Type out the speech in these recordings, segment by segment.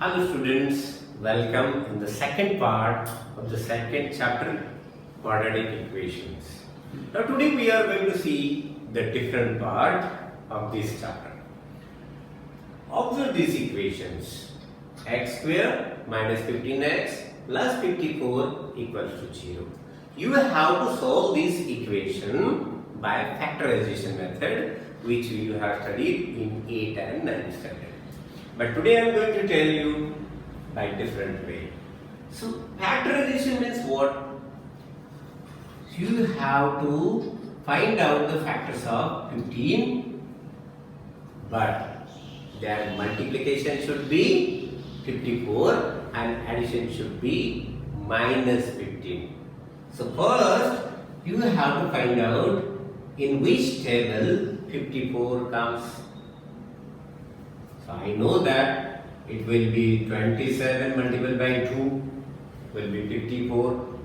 Hello students, welcome in the second part of the second chapter, quadratic equations. Now today we are going to see the different part of this chapter. Observe these equations. X square minus 15x plus 54 equals to 0. You have to solve this equation by factorization method, which you have studied in 8th and 9th standard. But today I am going to tell you by different way. So factorization means what? You have to find out the factors of 15, but their multiplication should be 54 and addition should be minus 15. So first you have to find out in which table 54 comes. So I know that it will be 27 multiplied by 2 will be 54.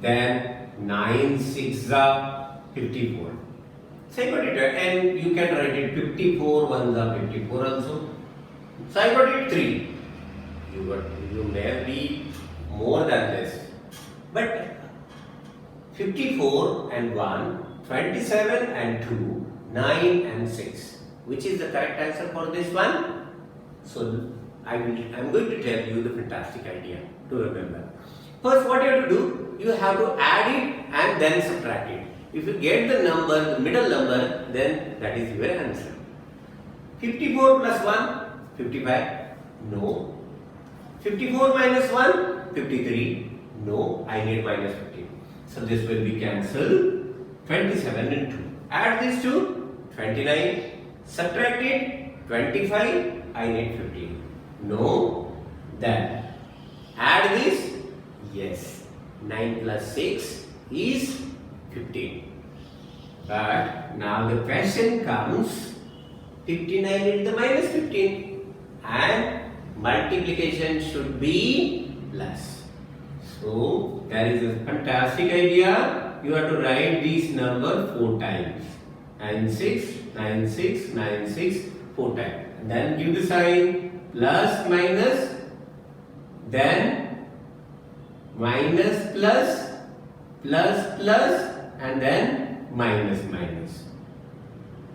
Then 9 6 are 54. So I got it, and you can write it 54 1s are 54 also. So I got it 3. You may be more than this. But 54 and 1, 27 and 2, 9 and 6. Which is the correct answer for this one? So I am going to tell you the fantastic idea to remember. First, what you have to do, you have to add it and then subtract it. If you get the number, the middle number, then that is your answer. 54 plus 1, 55. No. 54 minus 1, 53. No, I need minus 15. So this will be cancelled. 27 and 2. Add these two, 29. Subtract it, 25, I need 15. No, then add this, yes, 9 plus 6 is 15. But now the question comes, 59 into the minus 15 and multiplication should be plus. So there is a fantastic idea, you have to write this number 4 times. 9 6, 9 6, 9 6, 4 times. And then give the sign plus minus, then minus plus, plus plus, and then minus minus.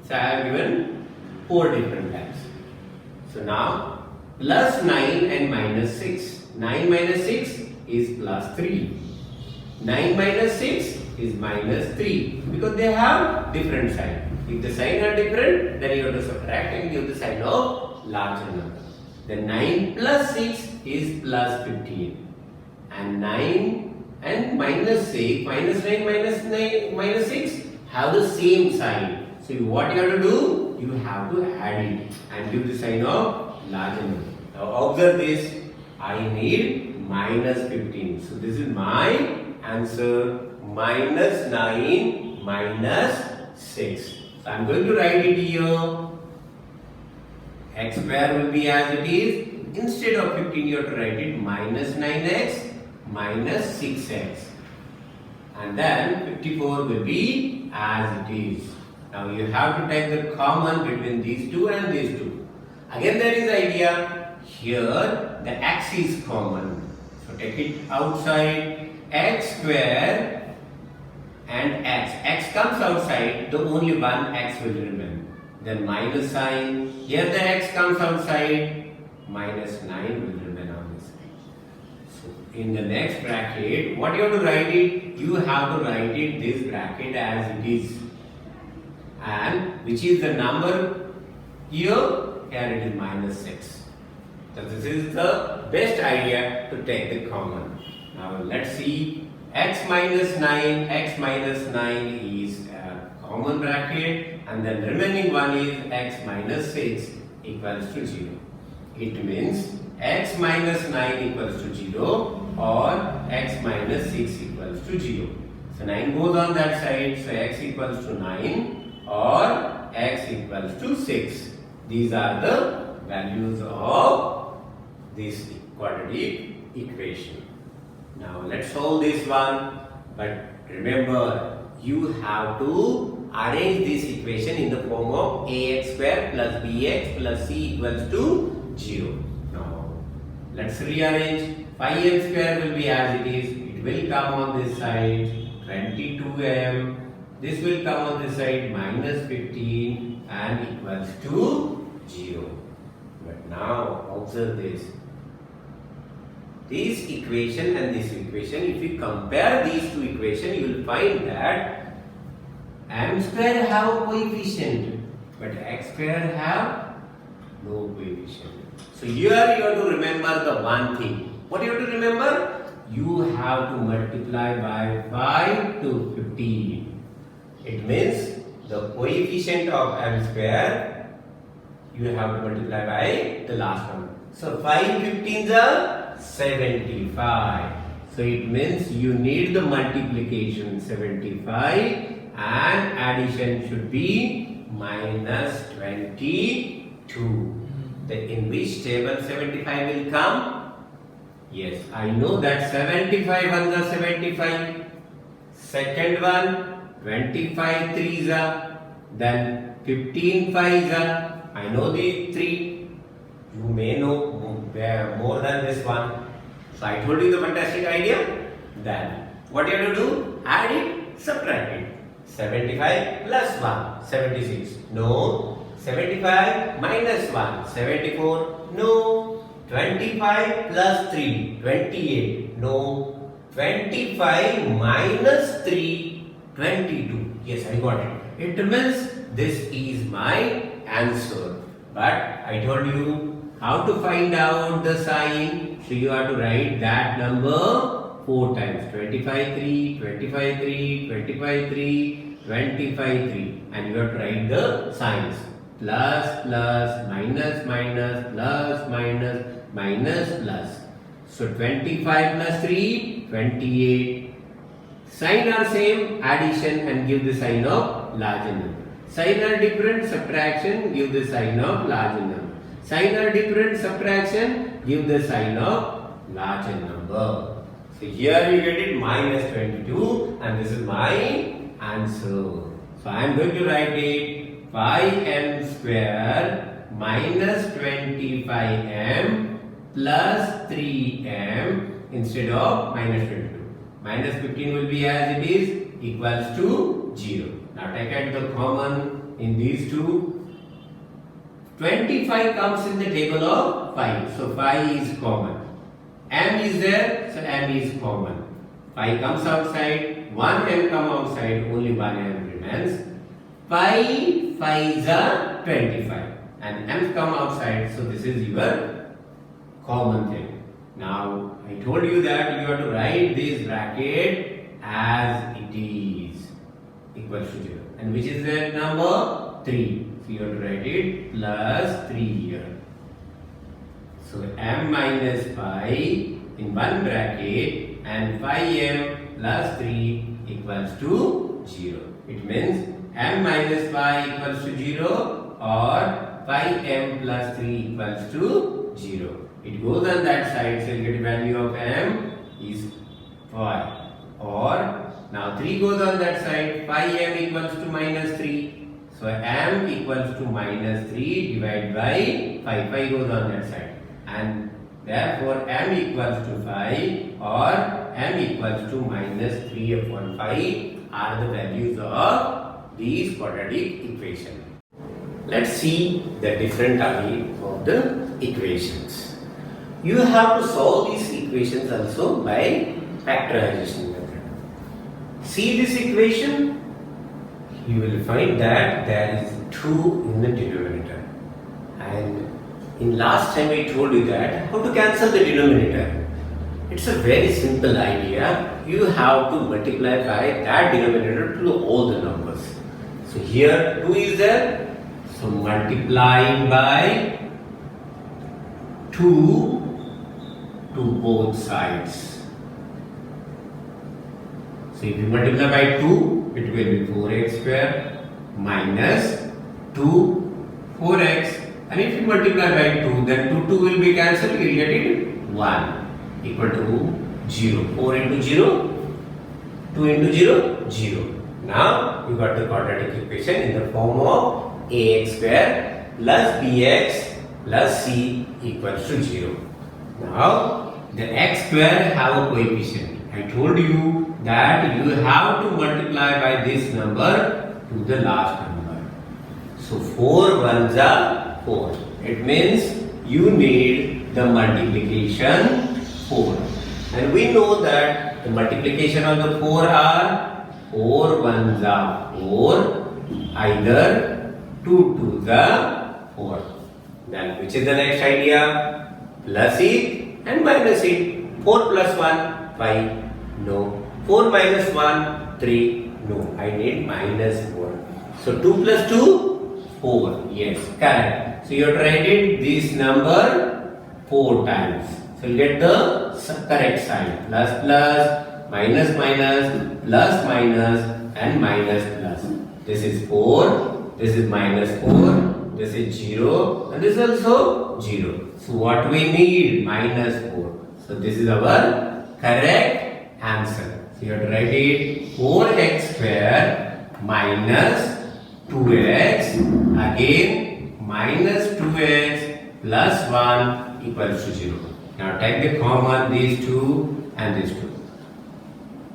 So I have given 4 different times. So now plus 9 and minus 6. 9 minus 6 is plus 3. 9 minus 6 is minus 3 because they have different sign. If the sign are different, then you have to subtract and give the sign of larger number. Then 9 plus 6 is plus 15. And 9 and minus 6, minus 9, minus 6 have the same sign. So what you have to do? You have to add it and give the sign of larger number. Now observe this. I need minus 15. So this is my answer. Minus 9 minus 6. So I am going to write it here. X square will be as it is. Instead of 15 you have to write it minus 9x minus 6x. And then 54 will be as it is. Now you have to take the common between these two and these two. Again there is idea. Here the x is common. So take it outside. X square and x comes outside, the only one x will remain. Then minus sign, here the x comes outside, minus 9 will remain on this side. So in the next bracket, what you have to write it? You have to write it this bracket as it is. And which is the number here? Here it is minus 6. So this is the best idea to take the common. Now let's see. X minus 9 is a common bracket and then remaining one is x minus 6 equals to 0. It means x minus 9 equals to 0 or x minus 6 equals to 0. So 9 goes on that side, so x equals to 9 or x equals to 6. These are the values of this quadratic equation. Now let's solve this one, but remember you have to arrange this equation in the form of ax square plus bx plus c equals to 0. Now let's rearrange. 5m square will be as it is. It will come on this side 22m. This will come on this side minus 15 and equals to 0. But now observe this. This equation and this equation, if you compare these two equations, you will find that m square have coefficient, but x square have no coefficient. So here you have to remember the one thing. What you have to remember? You have to multiply by 5 to 15. It means the coefficient of m square you have to multiply by the last number. So 5 15s are 75. So it means you need the multiplication 75 and addition should be minus 22. In which table 75 will come? Yes, I know that 75 ones are 75. Second one, 25 threes are. Then 15 fives are. I know the three. You may know more than this one. So I told you the fantastic idea. Then what you have to do? Add it, subtract it. 75 plus 1, 76. No. 75 minus 1, 74. No. 25 plus 3, 28. No. 25 minus 3, 22. Yes, I got it. It means this is my answer. But I told you how to find out the sign. So you have to write that number 4 times. 25 3, 25 3, 25 3, 25 3. And you have to write the signs. Plus, plus, minus, minus, plus, minus, minus, plus. So 25 plus 3, 28. Sign are same, addition and give the sign of larger number. Sign are different, subtraction, give the sign of larger number. Sign are different, subtraction, give the sign of larger number. So here you get it minus 22 and this is my answer. So I am going to write it 5m square minus 25m plus 3m instead of minus 22. Minus 15 will be as it is equals to 0. Now take out the common in these two. 25 comes in the table of 5. So 5 is common. M is there, so M is common. 5 comes outside, 1 M comes outside, only 1 M remains. 5 5s are 25 and M's come outside, so this is your common thing. Now I told you that you have to write this bracket as it is equals to 0. And which is the number? 3. So you have to write it plus 3 here. So M minus 5 in one bracket and 5M plus 3 equals to 0. It means M minus 5 equals to 0 or 5M plus 3 equals to 0. It goes on that side, so you get value of M is 5. Or now 3 goes on that side, 5M equals to minus 3. So M equals to minus 3 divided by 5. 5 goes on that side. And therefore M equals to 5 or M equals to minus 3 upon 5 are the values of these quadratic equation. Let's see the different array of the equations. You have to solve these equations also by factorization method. See this equation? You will find that there is 2 in the denominator. And in last time I told you that how to cancel the denominator. It's a very simple idea. You have to multiply by that denominator to all the numbers. So here 2 is there. So multiplying by 2 to both sides. So if you multiply by 2, it will be 4x square minus 2 4x. And if you multiply by 2, then 2 will be cancelled. You will get it 1 equal to 0. 4 into 0, 2 into 0, 0. Now you got the quadratic equation in the form of ax square plus bx plus c equals to 0. Now the x square have a coefficient. I told you that you have to multiply by this number to the last number. So 4 ones are 4. It means you need the multiplication 4. And we know that the multiplication of the 4 are 4 ones are 4, either 2 twos are 4. Then which is the next idea? Plus it and minus it. 4 plus 1, 5. No. 4 minus 1, 3. No. I need minus 4. So 2 plus 2, 4. Yes, correct. So you have to write it this number 4 times. So you get the correct sign. Plus plus, minus minus, plus minus, and minus plus. This is 4. This is minus 4. This is 0. And this is also 0. So what we need? Minus 4. So this is our correct answer. So you have to write it 4x square minus 2x, again minus 2x plus 1 equals to 0. Now take the common these two and these two.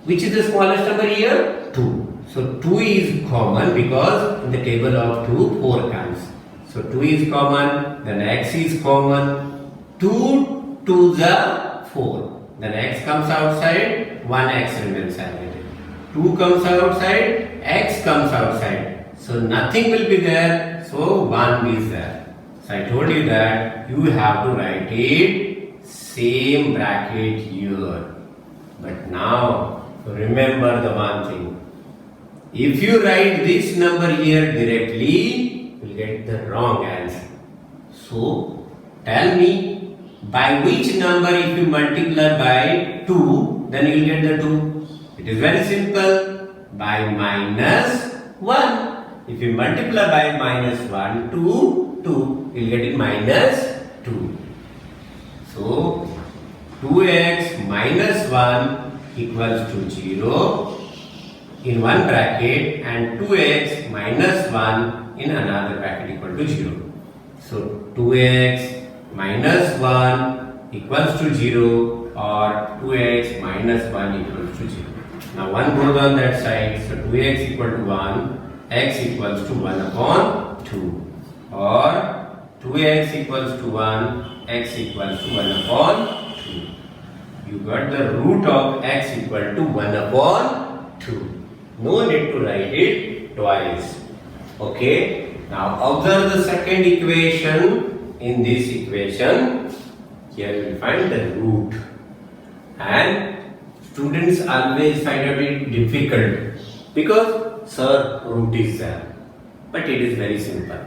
Which is the smallest number here? 2. So 2 is common because in the table of 2, 4 comes. So 2 is common, then x is common. 2 2s are 4. Then x comes outside, 1x remains as it is. 2 comes outside, x comes outside. So nothing will be there, so 1 is there. So I told you that you have to write it same bracket here. But now remember the one thing. If you write this number here directly, you will get the wrong answer. So tell me, by which number if you multiply by 2, then you will get the 2. It is very simple. By minus 1. If you multiply by minus 1 to 2, you will get it minus 2. So 2x minus 1 equals to 0 in one bracket and 2x minus 1 in another bracket equal to 0. So 2x minus 1 equals to 0 or 2x minus 1 equals to 0. Now 1 goes on that side, so 2x equal to 1, x equals to 1 upon 2, or 2x equals to 1, x equals to 1 upon 2. You got the root of x equal to 1 upon 2. No need to write it twice. Okay. Now observe the second equation. In this equation, here we will find the root. And students always find it difficult because sir, root is there. But it is very simple.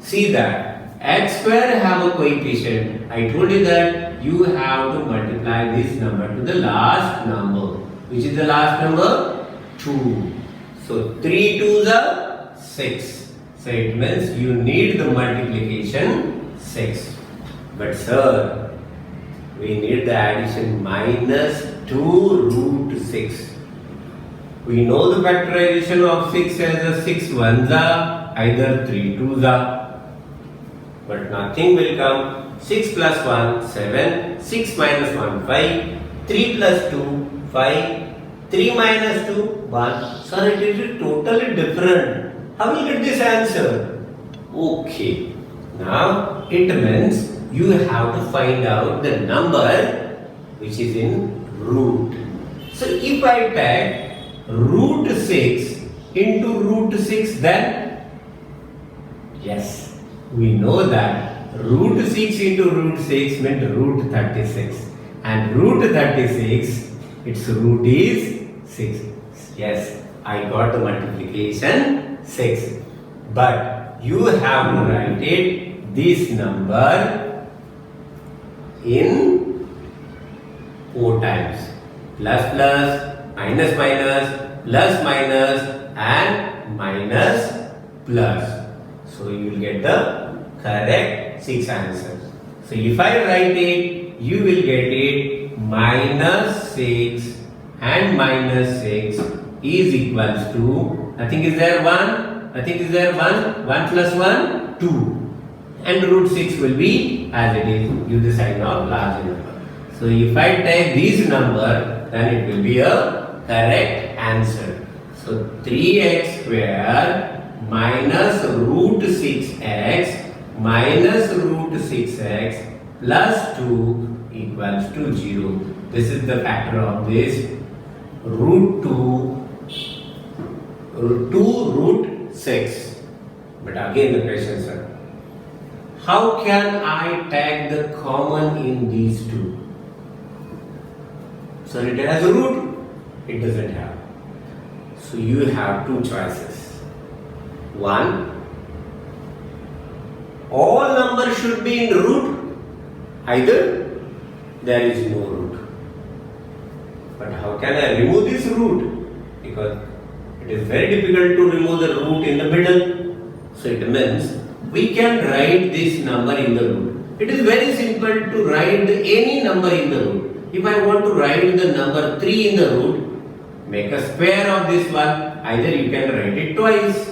See that x square have a coefficient. I told you that you have to multiply this number to the last number. Which is the last number? 2. So 3 2s are 6. So it means you need the multiplication 6. But sir, we need the addition minus 2 root 6. We know the factorization of 6 as a 6 ones are, either 3 2s are. But nothing will come. 6 plus 1, 7. 6 minus 1, 5. 3 plus 2, 5. 3 minus 2, 1. Sir, it is totally different. How will you get this answer? Okay. Now, it means you have to find out the number which is in root. So, if I take root 6 into root 6, then yes, we know that root 6 into root 6 means root 36. And root 36, its root is 6. Yes, I got the multiplication 6. But you have to write it this number in 4 times. Plus plus, minus minus, plus minus, and minus plus. So you will get the correct 6 answers. So if I write it, you will get it minus 6 and minus 6 is equals to, nothing is there 1, nothing is there 1, 1 plus 1, 2. and root 6 will be as it is, give the sign of large number. So if I take this number, then it will be a correct answer. So 3x square minus root 6x minus root 6x plus 2 equals to 0. This is the factor of this root 2 root 6. But again the question, sir, how can I take the common in these two? So it has a root, it doesn't have. So you have two choices. One, all numbers should be in root, either there is no root. But how can I remove this root? Because it is very difficult to remove the root in the middle. So it means we can write this number in the root. It is very simple to write any number in the root. If I want to write the number 3 in the root, make a square of this one. Either you can write it twice.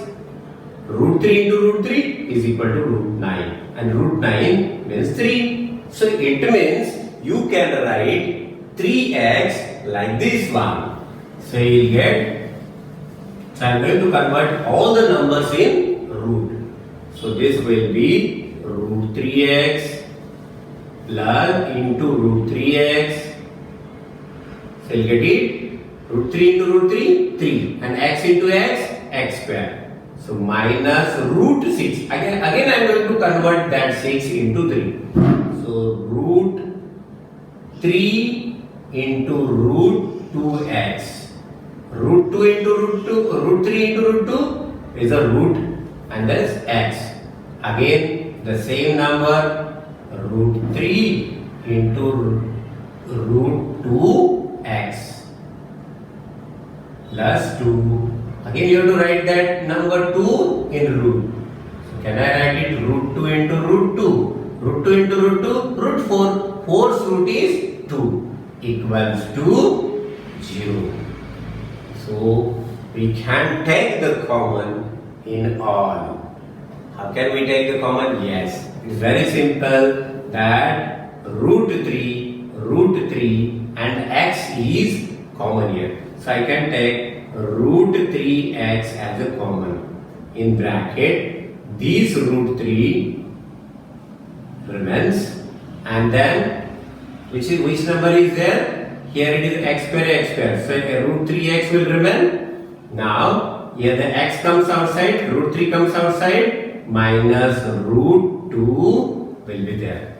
Root 3 into root 3 is equal to root 9. And root 9 means 3. So it means you can write 3x like this one. So you will get, so I am going to convert all the numbers in root. So this will be root 3x plus into root 3x. So you will get it, root 3 into root 3, 3, and x into x, x square. So minus root 6. Again I am going to convert that 6 into 3. So root 3 into root 2x. Root 2 into root 2, root 3 into root 2 is a root, and that is x. Again the same number, root 3 into root 2x plus 2. Again you have to write that number 2 in root. So can I write it root 2 into root 2? Root 2 into root 2, root 4. 4's root is 2 equals to 0. So we can take the common in all. How can we take the common? Yes, it's very simple that root 3 and x is common here. So I can take root 3x as a common. In bracket, this root 3 remains, and then which number is there? Here it is x square. So root 3x will remain. Now here the x comes outside, root 3 comes outside, minus root 2 will be there.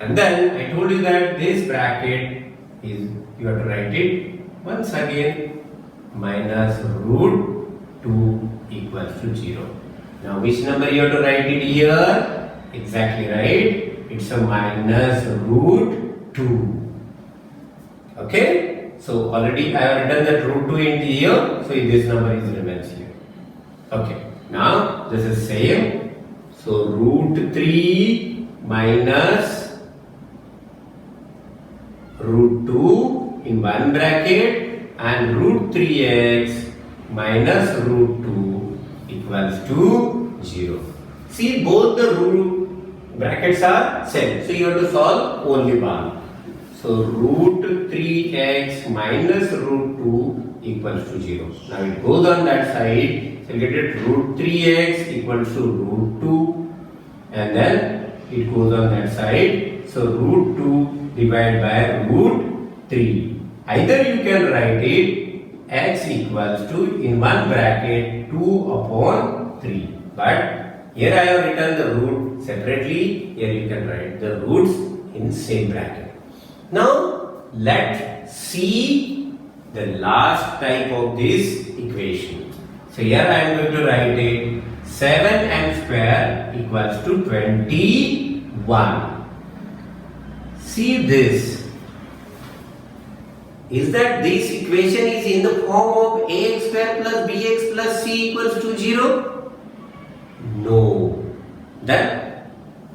And then I told you that this bracket is, you have to write it once again, minus root 2 equals to 0. Now which number you have to write it here? Exactly right. It's a minus root 2. Okay. So already I have written that root 2 in here. So this number is remains here. Okay. Now this is same. So root 3 minus root 2 in one bracket and root 3x minus root 2 equals to 0. See, both the root brackets are same. So you have to solve only one. So root 3x minus root 2 equals to 0. Now it goes on that side. So you get it root 3x equals to root 2, and then it goes on that side. So root 2 divided by root 3. Either you can write it x equals to, in one bracket, 2 upon 3. But here I have written the root separately. Here you can write the roots in same bracket. Now let's see the last type of this equation. So here I am going to write it 7m square equals to 21. See this. Is that this equation is in the form of ax square plus bx plus c equals to 0? No. Then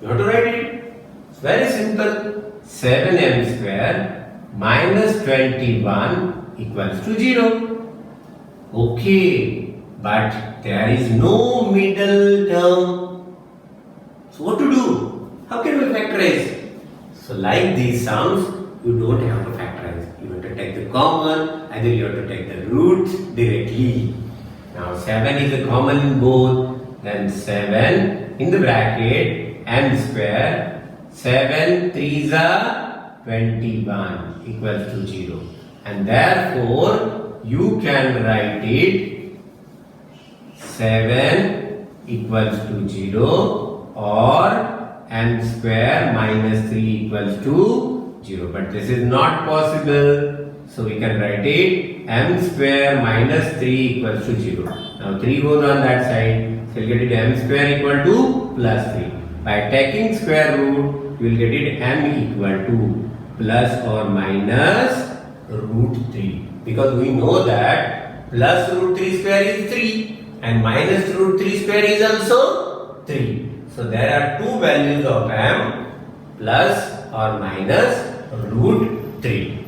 you have to write it. It's very simple. 7m square minus 21 equals to 0. Okay. But there is no middle term. So what to do? How can we factorize? So like these sums, you don't have to factorize. You have to take the common, either you have to take the roots directly. Now 7 is a common in both, then 7 in the bracket m square, 7 3s are 21 equals to 0. And therefore you can write it 7 equals to 0 or m square minus 3 equals to 0. But this is not possible. So we can write it m square minus 3 equals to 0. Now 3 goes on that side. So we'll get it m square equal to plus 3. By taking square root, you will get it m equal to plus or minus root 3. Because we know that plus root 3 square is 3 and minus root 3 square is also 3. So there are two values of m, plus or minus root 3.